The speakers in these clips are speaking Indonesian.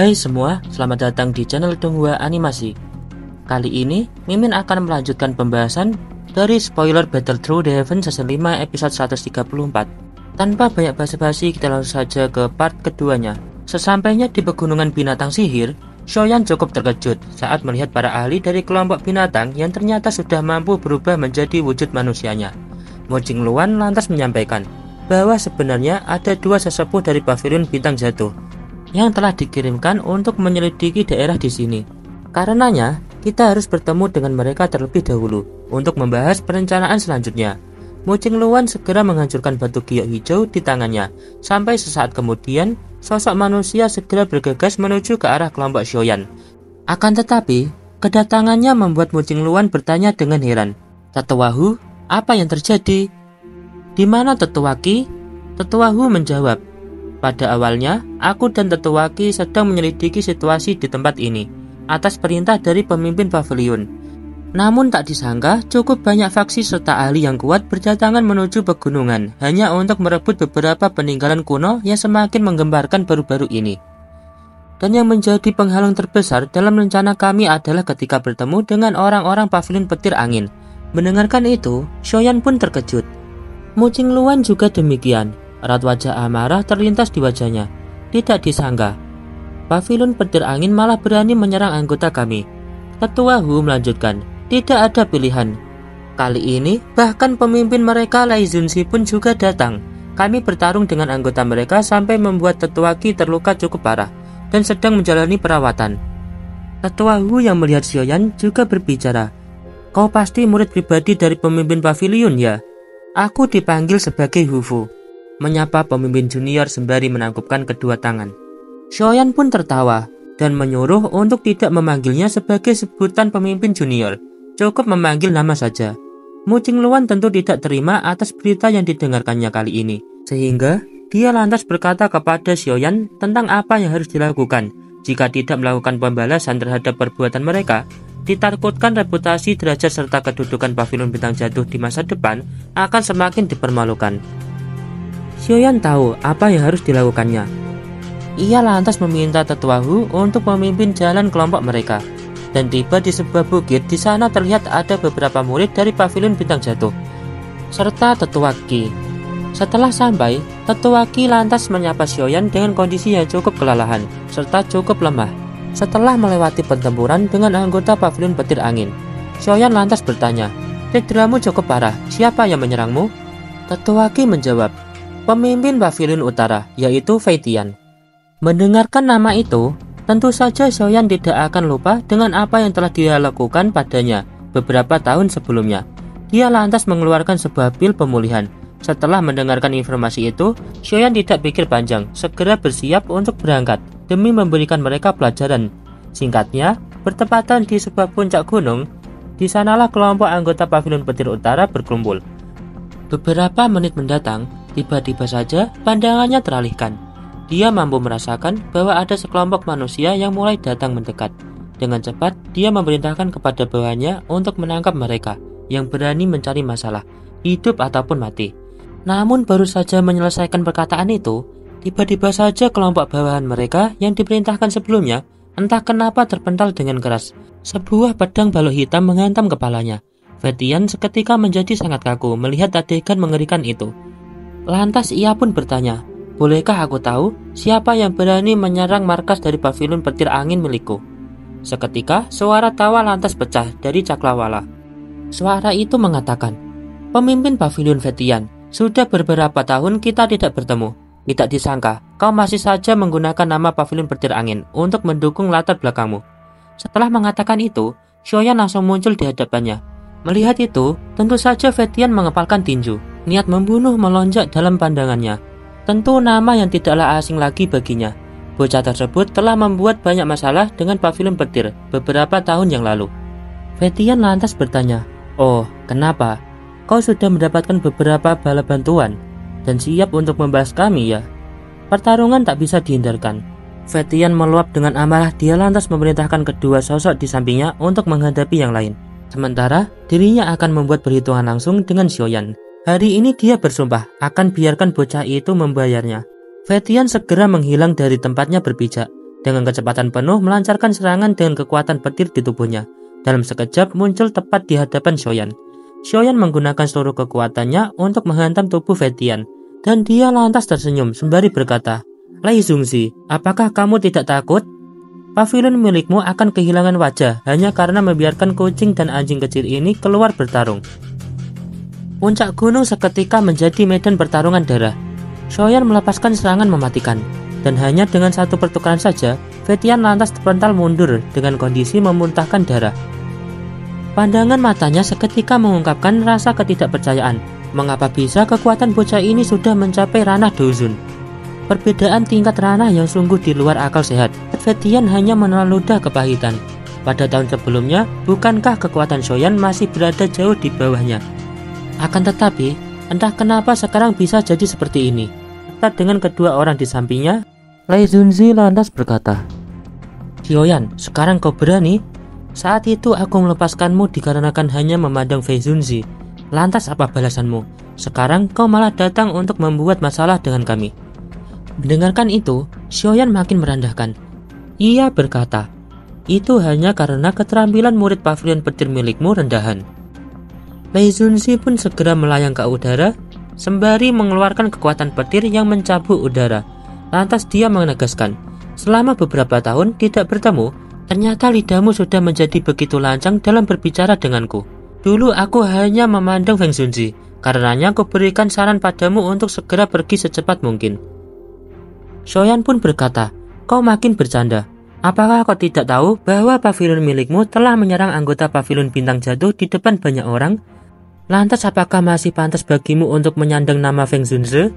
Hai semua, selamat datang di channel Donghua Animasi. Kali ini, Mimin akan melanjutkan pembahasan dari spoiler Battle Through the Heaven Season 5 episode 134. Tanpa banyak basa-basi, kita langsung saja ke part keduanya. Sesampainya di pegunungan binatang sihir, Xiaoyan cukup terkejut saat melihat para ahli dari kelompok binatang yang ternyata sudah mampu berubah menjadi wujud manusianya. Mo Jingluan lantas menyampaikan bahwa sebenarnya ada dua sesepuh dari pavilion bintang jatuh yang telah dikirimkan untuk menyelidiki daerah di sini. Karenanya, kita harus bertemu dengan mereka terlebih dahulu untuk membahas perencanaan selanjutnya. Mo Jingluan segera menghancurkan batu giok hijau di tangannya. Sampai sesaat kemudian, sosok manusia segera bergegas menuju ke arah kelompok Xiaoyan. Akan tetapi, kedatangannya membuat Mo Jingluan bertanya dengan heran. "Tetua Hu, apa yang terjadi? Di mana Tetua Qi?" Tetua Hu menjawab, "Pada awalnya, aku dan Tetua Qi sedang menyelidiki situasi di tempat ini atas perintah dari pemimpin pavilion. Namun tak disangka, cukup banyak faksi serta ahli yang kuat berdatangan menuju pegunungan hanya untuk merebut beberapa peninggalan kuno yang semakin menggembarkan baru-baru ini. Dan yang menjadi penghalang terbesar dalam rencana kami adalah ketika bertemu dengan orang-orang pavilion petir angin." Mendengarkan itu, Xiaoyan pun terkejut. Mo Jingluan juga demikian. Erat wajah amarah terlintas di wajahnya. Tidak disangka, pavilion petir angin malah berani menyerang anggota kami. Tetua Hu melanjutkan, "Tidak ada pilihan. Kali ini, bahkan pemimpin mereka Lai Zunzi pun juga datang. Kami bertarung dengan anggota mereka sampai membuat Tetua Qi terluka cukup parah dan sedang menjalani perawatan." Tetua Hu yang melihat Xiaoyan juga berbicara, "Kau pasti murid pribadi dari pemimpin pavilion ya?" "Aku dipanggil sebagai Hufu," menyapa pemimpin junior sembari menangkupkan kedua tangan. Xiaoyan pun tertawa dan menyuruh untuk tidak memanggilnya sebagai sebutan pemimpin junior, cukup memanggil nama saja. Mo Jingluan tentu tidak terima atas berita yang didengarkannya kali ini, sehingga dia lantas berkata kepada Xiaoyan tentang apa yang harus dilakukan. Jika tidak melakukan pembalasan terhadap perbuatan mereka, ditakutkan reputasi, derajat serta kedudukan pavilion bintang jatuh di masa depan akan semakin dipermalukan. Xiaoyan tahu apa yang harus dilakukannya. Ia lantas meminta Tetua Hu untuk memimpin jalan kelompok mereka, dan tiba di sebuah bukit. Di sana terlihat ada beberapa murid dari pavilion bintang jatuh serta Tetua Qi. Setelah sampai, Tetua Qi lantas menyapa Xiaoyan dengan kondisi yang cukup kelelahan serta cukup lemah. Setelah melewati pertempuran dengan anggota pavilion petir angin, Xiaoyan lantas bertanya, "Cederamu cukup parah, siapa yang menyerangmu?" Tetua Qi menjawab, "Pemimpin pavilion utara, yaitu Fei Tian." Mendengarkan nama itu, tentu saja Xiaoyan tidak akan lupa dengan apa yang telah dia lakukan padanya beberapa tahun sebelumnya. Dia lantas mengeluarkan sebuah pil pemulihan. Setelah mendengarkan informasi itu, Xiaoyan tidak pikir panjang, segera bersiap untuk berangkat demi memberikan mereka pelajaran. Singkatnya, bertepatan di sebuah puncak gunung, di sanalah kelompok anggota pavilion petir utara berkumpul. Beberapa menit mendatang, tiba-tiba saja pandangannya teralihkan. Dia mampu merasakan bahwa ada sekelompok manusia yang mulai datang mendekat. Dengan cepat, dia memerintahkan kepada bawahannya untuk menangkap mereka yang berani mencari masalah, hidup ataupun mati. Namun baru saja menyelesaikan perkataan itu, tiba-tiba saja kelompok bawahan mereka yang diperintahkan sebelumnya entah kenapa terpental dengan keras. Sebuah pedang balok hitam menghantam kepalanya. Fei Tian seketika menjadi sangat kaku melihat adegan mengerikan itu. Lantas ia pun bertanya, "Bolehkah aku tahu siapa yang berani menyerang markas dari pavilion petir angin milikku?" Seketika suara tawa lantas pecah dari cakrawala. Suara itu mengatakan, "Pemimpin pavilion Fei Tian, sudah beberapa tahun kita tidak bertemu. Tidak disangka kau masih saja menggunakan nama pavilion petir angin untuk mendukung latar belakangmu." Setelah mengatakan itu, Xiaoyan langsung muncul di hadapannya. Melihat itu, tentu saja Fei Tian mengepalkan tinju. Niat membunuh melonjak dalam pandangannya. Tentu nama yang tidaklah asing lagi baginya. Bocah tersebut telah membuat banyak masalah dengan pavilion petir beberapa tahun yang lalu. Fei Tian lantas bertanya, "Oh, kenapa? Kau sudah mendapatkan beberapa bala bantuan dan siap untuk membalas kami ya?" Pertarungan tak bisa dihindarkan. Fei Tian meluap dengan amarah. Dia lantas memerintahkan kedua sosok di sampingnya untuk menghadapi yang lain. Sementara dirinya akan membuat perhitungan langsung dengan Xiaoyan. Hari ini dia bersumpah akan biarkan bocah itu membayarnya. Fei Tian segera menghilang dari tempatnya berpijak. dengan kecepatan penuh melancarkan serangan dengan kekuatan petir di tubuhnya. Dalam sekejap muncul tepat di hadapan Xiaoyan. Xiaoyan menggunakan seluruh kekuatannya untuk menghantam tubuh Feidian, dan dia lantas tersenyum sembari berkata, "Lei Zongzi, apakah kamu tidak takut? Pavilion milikmu akan kehilangan wajah hanya karena membiarkan kucing dan anjing kecil ini keluar bertarung." Puncak gunung seketika menjadi medan pertarungan darah. Xiaoyan melepaskan serangan mematikan, dan hanya dengan satu pertukaran saja, Feidian lantas terpental mundur dengan kondisi memuntahkan darah. Pandangan matanya seketika mengungkapkan rasa ketidakpercayaan. Mengapa bisa kekuatan bocah ini sudah mencapai ranah Douzun? Perbedaan tingkat ranah yang sungguh di luar akal sehat. Feidian hanya menelan ludah kepahitan. Pada tahun sebelumnya, bukankah kekuatan Xiaoyan masih berada jauh di bawahnya? Akan tetapi, entah kenapa sekarang bisa jadi seperti ini. Tepat dengan kedua orang di sampingnya, Lei Zongzi lantas berkata, "Xiaoyan, sekarang kau berani? Saat itu aku melepaskanmu dikarenakan hanya memandang Fei Zongzi. Lantas apa balasanmu? Sekarang kau malah datang untuk membuat masalah dengan kami." Mendengarkan itu, Xiaoyan makin merendahkan. Ia berkata, "Itu hanya karena keterampilan murid pavilion petir milikmu rendahan." Lei Zongzi pun segera melayang ke udara, sembari mengeluarkan kekuatan petir yang mencabut udara. Lantas dia menegaskan, "Selama beberapa tahun tidak bertemu, ternyata lidahmu sudah menjadi begitu lancang dalam berbicara denganku. Dulu aku hanya memandang Feng Zongzi, karenanya aku berikan saran padamu untuk segera pergi secepat mungkin." Xiaoyan pun berkata, "Kau makin bercanda. Apakah kau tidak tahu bahwa pavilion milikmu telah menyerang anggota pavilion bintang jatuh di depan banyak orang? Lantas apakah masih pantas bagimu untuk menyandang nama Feng Zongzi?"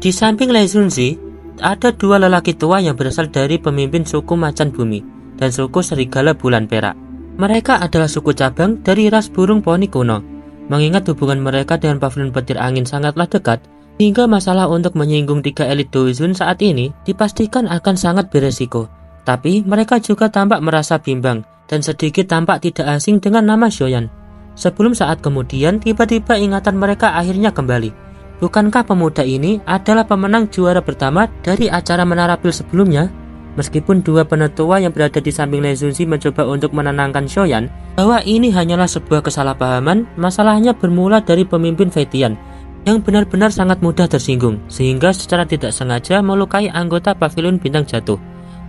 Di samping Lei Zongzi, ada dua lelaki tua yang berasal dari pemimpin suku Macan Bumi dan suku Serigala Bulan Perak. Mereka adalah suku cabang dari ras burung poni kuno. Mengingat hubungan mereka dengan pavilion petir angin sangatlah dekat, hingga masalah untuk menyinggung tiga elit Douzun saat ini dipastikan akan sangat beresiko. Tapi mereka juga tampak merasa bimbang dan sedikit tampak tidak asing dengan nama Xiaoyan. Sebelum saat kemudian tiba-tiba ingatan mereka akhirnya kembali. Bukankah pemuda ini adalah pemenang juara pertama dari acara Menara Pil sebelumnya? Meskipun dua penetua yang berada di samping Lei Zongzi mencoba untuk menenangkan Xiaoyan bahwa ini hanyalah sebuah kesalahpahaman, masalahnya bermula dari pemimpin Feidian yang benar-benar sangat mudah tersinggung, sehingga secara tidak sengaja melukai anggota pavilion bintang jatuh.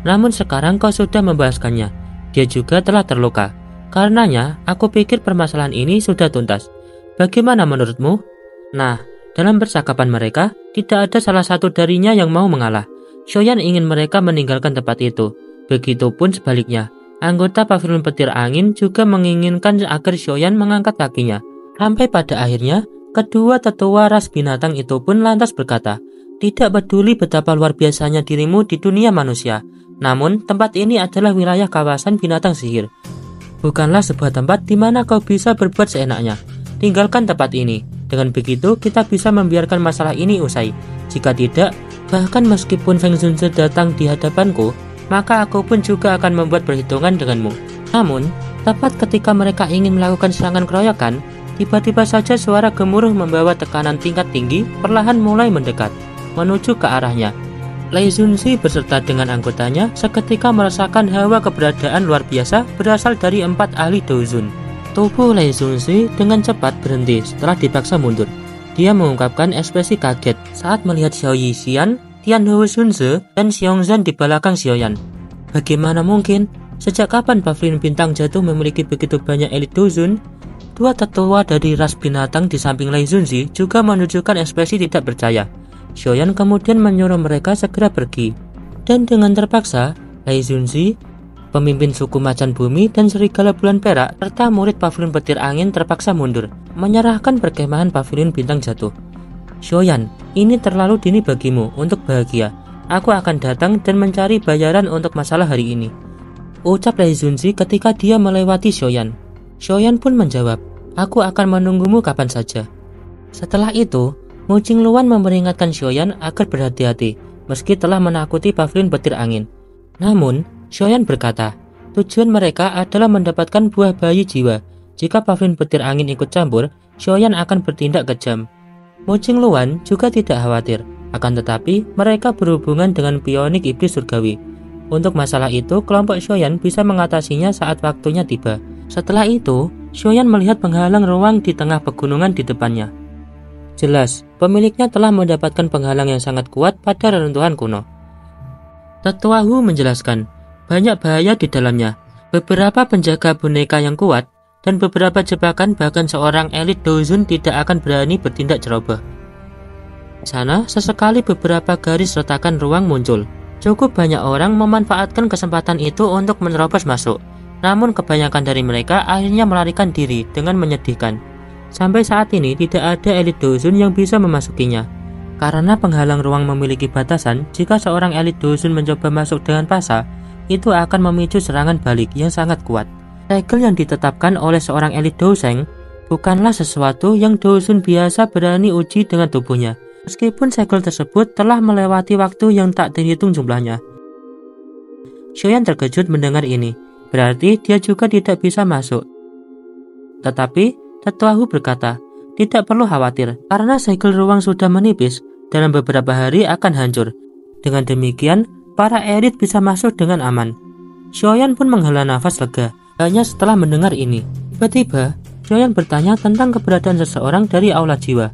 Namun sekarang kau sudah membahaskannya. Dia juga telah terluka. Karenanya, aku pikir permasalahan ini sudah tuntas. Bagaimana menurutmu? Nah, dalam percakapan mereka, tidak ada salah satu darinya yang mau mengalah. Xiaoyan ingin mereka meninggalkan tempat itu. Begitupun sebaliknya, anggota pavilion petir angin juga menginginkan agar Xiaoyan mengangkat kakinya. Sampai pada akhirnya, kedua tetua ras binatang itu pun lantas berkata, "Tidak peduli betapa luar biasanya dirimu di dunia manusia, namun tempat ini adalah wilayah kawasan binatang sihir. Bukanlah sebuah tempat di mana kau bisa berbuat seenaknya. Tinggalkan tempat ini. Dengan begitu kita bisa membiarkan masalah ini usai. Jika tidak, bahkan meskipun Feng Zongzi datang di hadapanku, maka aku pun juga akan membuat perhitungan denganmu." Namun, tepat ketika mereka ingin melakukan serangan keroyokan, tiba-tiba saja suara gemuruh membawa tekanan tingkat tinggi perlahan mulai mendekat, menuju ke arahnya. Lei Zongzi beserta dengan anggotanya seketika merasakan hawa keberadaan luar biasa berasal dari 4 ahli Douzun. Tubuh Lei Zongzi dengan cepat berhenti setelah dipaksa mundur. Dia mengungkapkan ekspresi kaget saat melihat Xiao Yixian, Tian Hou Zunze, dan Xiongzhan di belakang Xiaoyan. Bagaimana mungkin? Sejak kapan pavilion bintang jatuh memiliki begitu banyak elit Douzun? Dua tetua dari ras binatang di samping Lei Zongzi juga menunjukkan ekspresi tidak percaya. Xiaoyan kemudian menyuruh mereka segera pergi. Dan dengan terpaksa, Lei Zongzi, pemimpin suku Macan Bumi dan Serigala Bulan Perak, serta murid pavilion petir angin terpaksa mundur, menyerahkan perkemahan pavilion bintang jatuh. "Xiaoyan, ini terlalu dini bagimu untuk bahagia. Aku akan datang dan mencari bayaran untuk masalah hari ini," ucap Lei Zongzi ketika dia melewati Xiaoyan. Xiaoyan pun menjawab, "Aku akan menunggumu kapan saja." Setelah itu, Mu Qingluan memperingatkan Xiaoyan agar berhati-hati meski telah menakuti pavilion petir angin. Namun, Xiaoyan berkata, tujuan mereka adalah mendapatkan buah bayi jiwa. Jika pavilion petir angin ikut campur, Xiaoyan akan bertindak kejam. Mu Qingluan juga tidak khawatir, akan tetapi mereka berhubungan dengan pionik iblis surgawi. Untuk masalah itu, kelompok Xiaoyan bisa mengatasinya saat waktunya tiba. Setelah itu, Xiaoyan melihat penghalang ruang di tengah pegunungan di depannya. Jelas, pemiliknya telah mendapatkan penghalang yang sangat kuat pada reruntuhan kuno. Tetua Hu menjelaskan, banyak bahaya di dalamnya, beberapa penjaga boneka yang kuat, dan beberapa jebakan bahkan seorang elit Douzun tidak akan berani bertindak ceroboh. Di sana, sesekali beberapa garis retakan ruang muncul. Cukup banyak orang memanfaatkan kesempatan itu untuk menerobos masuk. Namun kebanyakan dari mereka akhirnya melarikan diri dengan menyedihkan. Sampai saat ini tidak ada elit Douzun yang bisa memasukinya. Karena penghalang ruang memiliki batasan, jika seorang elit Douzun mencoba masuk dengan paksa, itu akan memicu serangan balik yang sangat kuat. Segel yang ditetapkan oleh seorang elit Douzeng bukanlah sesuatu yang Douzun biasa berani uji dengan tubuhnya. Meskipun segel tersebut telah melewati waktu yang tak terhitung jumlahnya. Xiaoyan terkejut mendengar ini, berarti dia juga tidak bisa masuk. Tetapi, Tetua Hu berkata, tidak perlu khawatir, karena segel ruang sudah menipis, dalam beberapa hari akan hancur. Dengan demikian, para elit bisa masuk dengan aman. Xiaoyan pun menghela nafas lega, hanya setelah mendengar ini. Tiba-tiba, Xiaoyan bertanya tentang keberadaan seseorang dari aula jiwa.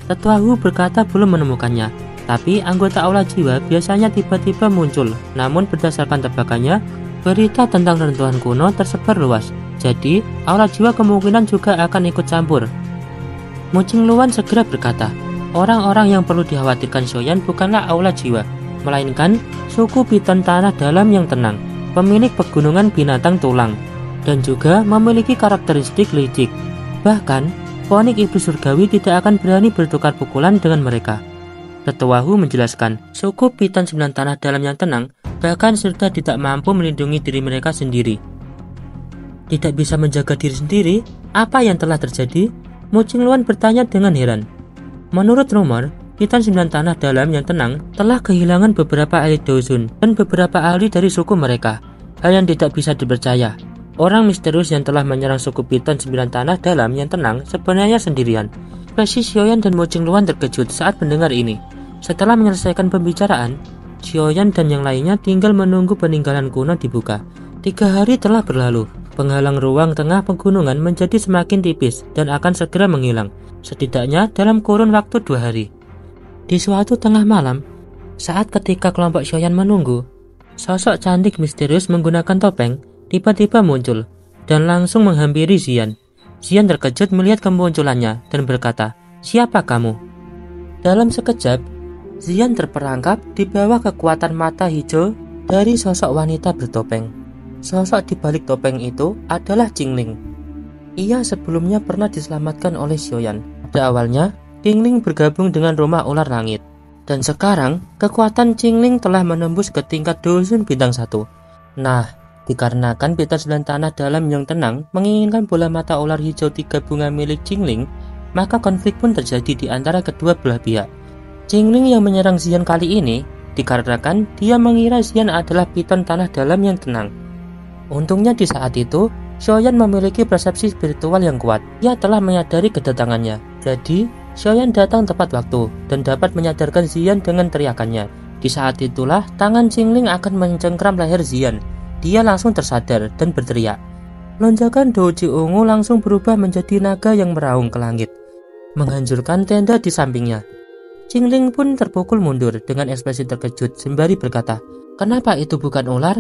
Tetua Hu berkata belum menemukannya, tapi anggota aula jiwa biasanya tiba-tiba muncul. Namun berdasarkan tebakannya, berita tentang reruntuhan kuno tersebar luas. Jadi, aula jiwa kemungkinan juga akan ikut campur. Mu Qingluan segera berkata, orang-orang yang perlu dikhawatirkan Xiaoyan bukanlah aula jiwa, melainkan suku Piton Tanah Dalam yang tenang, pemilik pegunungan binatang tulang, dan juga memiliki karakteristik licik. Bahkan, Fonik Iblis Surgawi tidak akan berani bertukar pukulan dengan mereka. Tetua Hu menjelaskan, suku Piton 9 Tanah Dalam yang tenang bahkan sudah tidak mampu melindungi diri mereka sendiri. Tidak bisa menjaga diri sendiri? Apa yang telah terjadi? Mu Qingluan bertanya dengan heran. Menurut rumor, Piton 9 Tanah Dalam yang tenang telah kehilangan beberapa elit Douzun dan beberapa ahli dari suku mereka. Hal yang tidak bisa dipercaya. Orang misterius yang telah menyerang suku Piton 9 Tanah Dalam yang tenang sebenarnya sendirian. Ekspresi Xiaoyan dan Mu Qingluan terkejut saat mendengar ini. Setelah menyelesaikan pembicaraan, Xiaoyan dan yang lainnya tinggal menunggu peninggalan kuno dibuka. 3 hari telah berlalu. Penghalang ruang tengah pegunungan menjadi semakin tipis dan akan segera menghilang, setidaknya dalam kurun waktu 2 hari. Di suatu tengah malam, saat ketika kelompok Xiaoyan menunggu, sosok cantik misterius menggunakan topeng tiba-tiba muncul dan langsung menghampiri Xian. Xian terkejut melihat kemunculannya dan berkata, "Siapa kamu?" Dalam sekejap, Xian terperangkap di bawah kekuatan mata hijau dari sosok wanita bertopeng. Sosok di balik topeng itu adalah Qingling. Ia sebelumnya pernah diselamatkan oleh Xiaoyan. Pada awalnya, Qingling bergabung dengan Rumah Ular Langit. Dan sekarang, kekuatan Qingling telah menembus ke tingkat Douzun bintang 1. Nah, dikarenakan Piton 9 Tanah Dalam yang tenang menginginkan bola mata ular hijau 3 bunga milik Qingling, maka konflik pun terjadi di antara kedua belah pihak. Qingling yang menyerang Xian kali ini dikarenakan dia mengira Xian adalah Piton Tanah Dalam yang tenang. Untungnya di saat itu, Xiaoyan memiliki persepsi spiritual yang kuat. Ia telah menyadari kedatangannya. Jadi, Xiaoyan datang tepat waktu dan dapat menyadarkan Xian dengan teriakannya. Di saat itulah, tangan Qingling akan mencengkram leher Xian. Dia langsung tersadar dan berteriak. Lonjakan Douji ungu langsung berubah menjadi naga yang meraung ke langit, menghancurkan tenda di sampingnya. Qingling pun terpukul mundur dengan ekspresi terkejut sembari berkata, "Kenapa itu bukan ular?"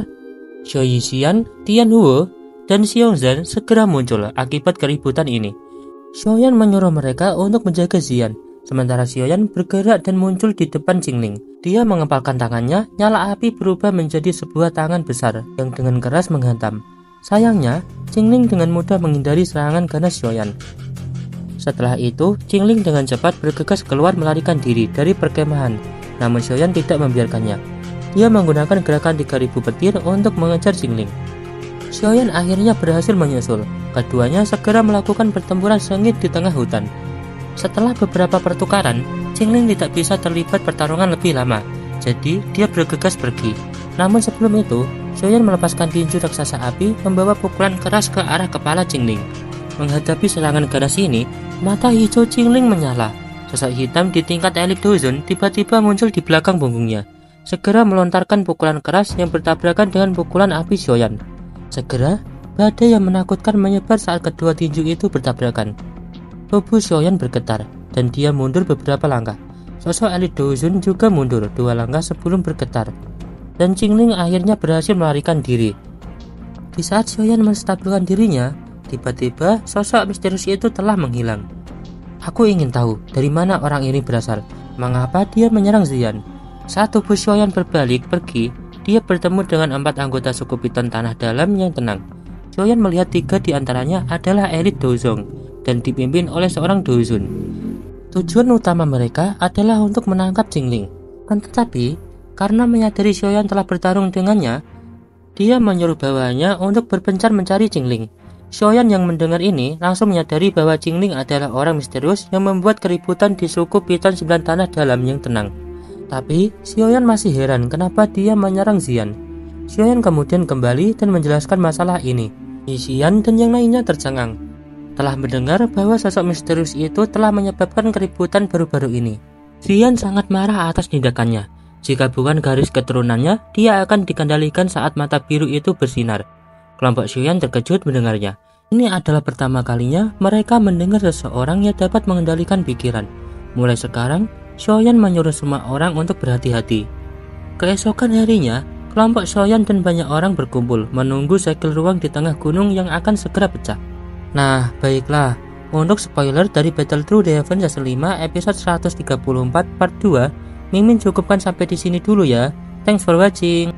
Xiao Yixian, Tian Huo, dan Xiongzhen segera muncul akibat keributan ini. Xiaoyan menyuruh mereka untuk menjaga Xian, sementara Xiaoyan bergerak dan muncul di depan Qingling. Dia mengepalkan tangannya, nyala api berubah menjadi sebuah tangan besar yang dengan keras menghantam. Sayangnya, Qingling dengan mudah menghindari serangan ganas Xiaoyan. Setelah itu, Qingling dengan cepat bergegas keluar melarikan diri dari perkemahan, namun Xiaoyan tidak membiarkannya. Dia menggunakan gerakan 3000 petir untuk mengejar Qingling. Xiaoyan akhirnya berhasil menyusul. Keduanya segera melakukan pertempuran sengit di tengah hutan. Setelah beberapa pertukaran, Qingling tidak bisa terlibat pertarungan lebih lama, jadi dia bergegas pergi. Namun sebelum itu, Xiaoyan melepaskan tinju raksasa api membawa pukulan keras ke arah kepala Qingling. Menghadapi serangan ganas ini, mata hijau Qingling menyala. Sosok hitam di tingkat elit Douzun tiba-tiba muncul di belakang punggungnya. segera melontarkan pukulan keras yang bertabrakan dengan pukulan api Xiaoyan. Segera, badai yang menakutkan menyebar saat kedua tinju itu bertabrakan. Tubuh Xiaoyan bergetar, dan dia mundur beberapa langkah. Sosok elit Douzun juga mundur 2 langkah sebelum bergetar, dan Qingling akhirnya berhasil melarikan diri. Di saat Xiaoyan menstabilkan dirinya, tiba-tiba sosok misterius itu telah menghilang. Aku ingin tahu dari mana orang ini berasal, mengapa dia menyerang Ziyan. Saat tubuh Xiaoyan berbalik pergi, dia bertemu dengan 4 anggota suku Piton Tanah Dalam yang tenang. Xiaoyan melihat 3 di antaranya adalah elit Douzong dan dipimpin oleh seorang Douzun. Tujuan utama mereka adalah untuk menangkap Qingling. Tetapi, karena menyadari Xiaoyan telah bertarung dengannya, dia menyuruh bawahannya untuk berpencar mencari Qingling. Xiaoyan yang mendengar ini langsung menyadari bahwa Qingling adalah orang misterius yang membuat keributan di suku Piton 9 Tanah Dalam yang tenang. Tapi, Xiaoyan masih heran kenapa dia menyerang Ziyan. Xiaoyan kemudian kembali dan menjelaskan masalah ini. Ziyan dan yang lainnya tercengang, telah mendengar bahwa sosok misterius itu telah menyebabkan keributan baru-baru ini. Ziyan sangat marah atas tindakannya. Jika bukan garis keturunannya, dia akan dikendalikan saat mata biru itu bersinar. Kelompok Xiaoyan terkejut mendengarnya. Ini adalah pertama kalinya mereka mendengar seseorang yang dapat mengendalikan pikiran. Mulai sekarang, Xiaoyan menyuruh semua orang untuk berhati-hati. Keesokan harinya, kelompok Xiaoyan dan banyak orang berkumpul menunggu segel ruang di tengah gunung yang akan segera pecah. Nah, baiklah. Untuk spoiler dari Battle Through the Heaven Season 5 episode 134 part 2, Mimin cukupkan sampai di sini dulu ya. Thanks for watching.